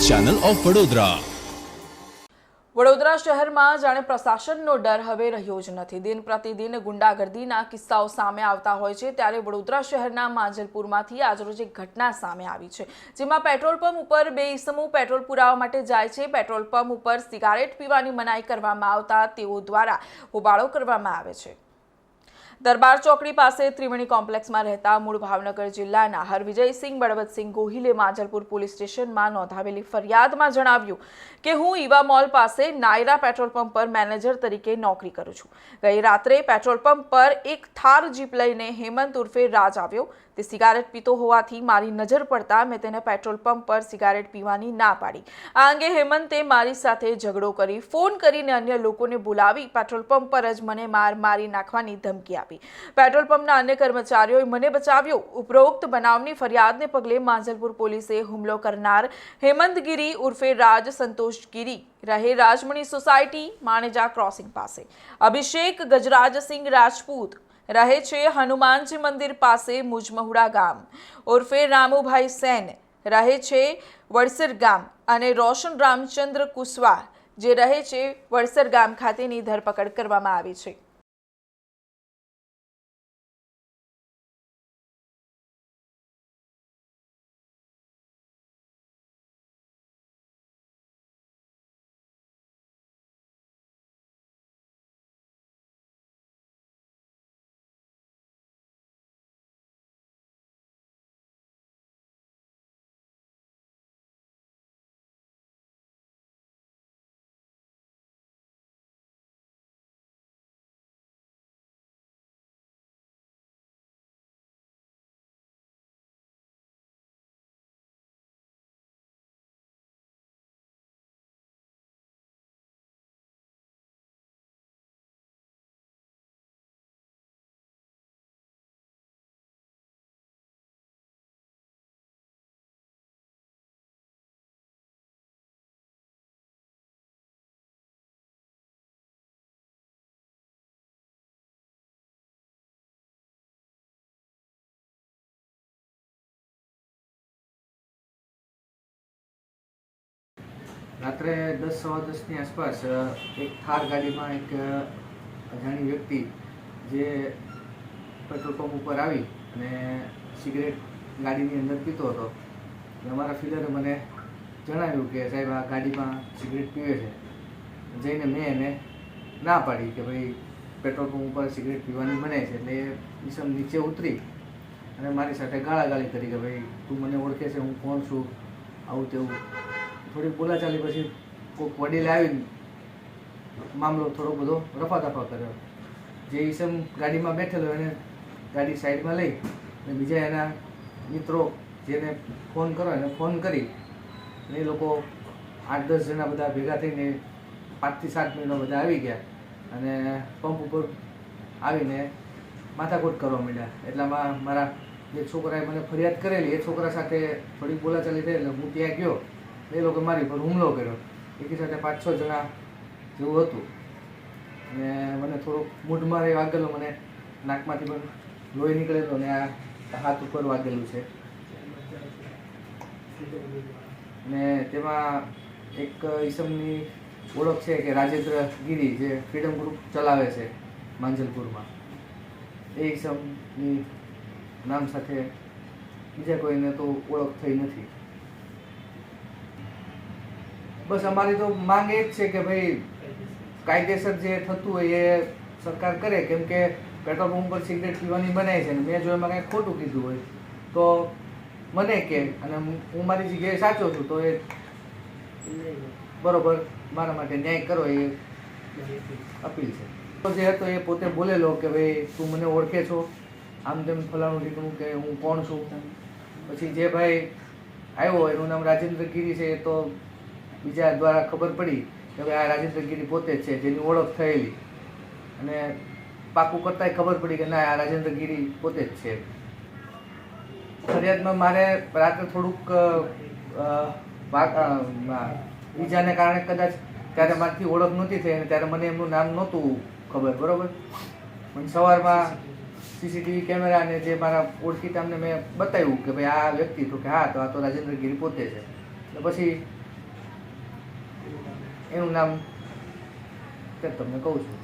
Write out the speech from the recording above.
Channel of Vadodara. Vadodara શહેરમાં જાણે પ્રશાસનનો ડર હવે રહ્યો જ નથી। દિન પ્રતિદિન ગુંડાગર્દીના કિસ્સાઓ સામે આવતા હોય છે, ત્યારે વડોદરા શહેરના માંજલપુરમાંથી આજરોજ એક ઘટના સામે આવી છે, જેમાં પેટ્રોલ પંપ ઉપર બે ઈસમો પેટ્રોલ પુરાવા માટે જાય છે। પેટ્રોલ પંપ ઉપર સિગારેટ પીવાની મનાઈ કરવામાં આવતા તેઓ દ્વારા હોબાળો કરવામાં આવે છે। दरबार चौकड़ी पास त्रिवेणी कॉम्प्लेक्स में रहता मूळ भावनगर जिल्लाना हरविजयसिंह बळवंतसिंह गोहिले माजलपुर पोलीस स्टेशन में नोंधावेली फरियाद में जणाव्युं के हूँ ईवा मॉल पास नायरा पेट्रोल पंप पर मैनेजर तरीके नौकरी करूँ छूं। गई रात्रे पेट्रोल पंप पर एक थार जीप लईने हेमंत उर्फे राज आव्यो। ते सिगारेट पीतो होवाथी मारी नजर पड़ता मैं तेने पेट्रोल पंप पर सिगारेट पीवानी ना पाड़ी। आ अंगे हेमंते मारी साथे झगड़ो करी फोन करीने अन्य लोकोने बोलावी पेट्रोल पंप पर ज मने मार मारी नाखवानी धमकी आपी। पेट्रोल पंपना अन्य कर्मचारीओए मने बचाव्यो। उपरोक्त बनावनी फरियादने पगले मांजलपुर पोलीसे हुमलो करनार हेमंत गिरी उर्फे राज संतोष गिरी रहे राजमणी सोसायटी माणेजा क्रॉसिंग पासे, अभिषेक गजराज सिंह राजपूत रहे छे हनुमानजी मंदिर पासे मुजमहुड़ा गाम उर्फे रामुभाई सेन रहे छे वड़सर गाम अने रोशन रामचंद्र कुशवाहा जे रहे छे वड़सर गाम खातेनी धरपकड़ करवामां आवी छे। रात्रे 10-10:15 आसपास एक थार गाड़ी में एक अजाणी व्यक्ति जे पेट्रोल पंप पर आई ने सिगरेट गाड़ी अंदर पीतो हतो। अमारा फीलरे मने जणाव्युं के साहेब आ गाड़ी में सिगरेट पीवे छे। जईने मैं एने ना पाड़ी कि भाई पेट्रोल पंप पर सिगरेट पीवानी मनाय छे। એટલે ઈસમ નીચે ઉતરી અને મારી સાથે ગાળાગાળી કરી કે ભાઈ તું મને ઓળખે છે, હું કોણ છું, આવું તેવું थोड़ी बोलाचाली पछी कोक वडीले आवीने मामलो थोड़ो बधो रफादफा कर्यो। जे ईसम गाड़ी में बैठेलो एने गाड़ी साइड में लई ने बीजा एना मित्रों जेने फोन करो एने फोन करी ने लोको 8-10 जना बधा भेगा थईने 5 થી 7 मिनिटमां बधा आवी गया अने पंप उपर आवीने माथाकूट करवा मांड्या। एटलामां मारा जे छोकराए मने फरियाद करेली ए छोकरा साथे थोड़ी बोलाचाली थई એટલે હું ત્યાં ગયો। એ લોકો મારી પર હુમલો કર્યો। એકી સાથે 5-6 જણા જેવું હતું અને મને થોડો મૂઢમાં વાગેલો, મને નાકમાંથી પણ લોહી નીકળેલો અને આ હાથ ઉપર વાગેલું છે। અને તેમાં એક ઈસમની ઓળખ છે કે રાજેન્દ્ર ગીરી જે ફ્રીડમ ગ્રુપ ચલાવે છે માંજલપુરમાં। એ ઈસમની નામ સાથે બીજા કોઈને તો ઓળખ થઈ નથી। बस अमारी तो मांग ए है कि भाई कायदेसर जे थतुं होय ए सरकार करे, केम के पेट्रोल पंप पर सिगरेट पीवानी मनाय छे। मैं जो एमां कांई खोटुं कीधुं होय तो मने के अने हूँ मारी जग्याए साचो छुं तो ए बरोबर मारा माटे न्याय करो ए अपील छे। तो जे हतो ए पोते बोलेलो कि भाई तू मने ओळखे छो, आम तेम फलाणुं ढीकणुं के हूँ कोण छुं। पछी जे भाई आव्यो एनुं नाम राजेन्द्र गिरी छे तो बीजा द्वारा खबर पड़ी कि भाई आ राजेन्द्र गिरी पोते छे जेनी ओळख थयेली अने पाकू करताय खबर पड़ी कि ना आ राजेन्द्र गिरी पोते ज छे। फरियादमां मारे रात्रे थोड़ुंक ईजाने कारणे कदाच त्यारे मारथी ओळख नहोती थई अने त्यारे मने एमनुं नाम नहोतुं खबर, बरोबर। पण सवारमां सीसीटीवी कैमरा ने जे मारा ओळखीताने मैं बताव्युं कि भाई आ व्यक्ति तो कि हाँ तो आ तो राजेन्द्र गिरी पोते छे। पछी એનું નામ તે તમને કહું છું.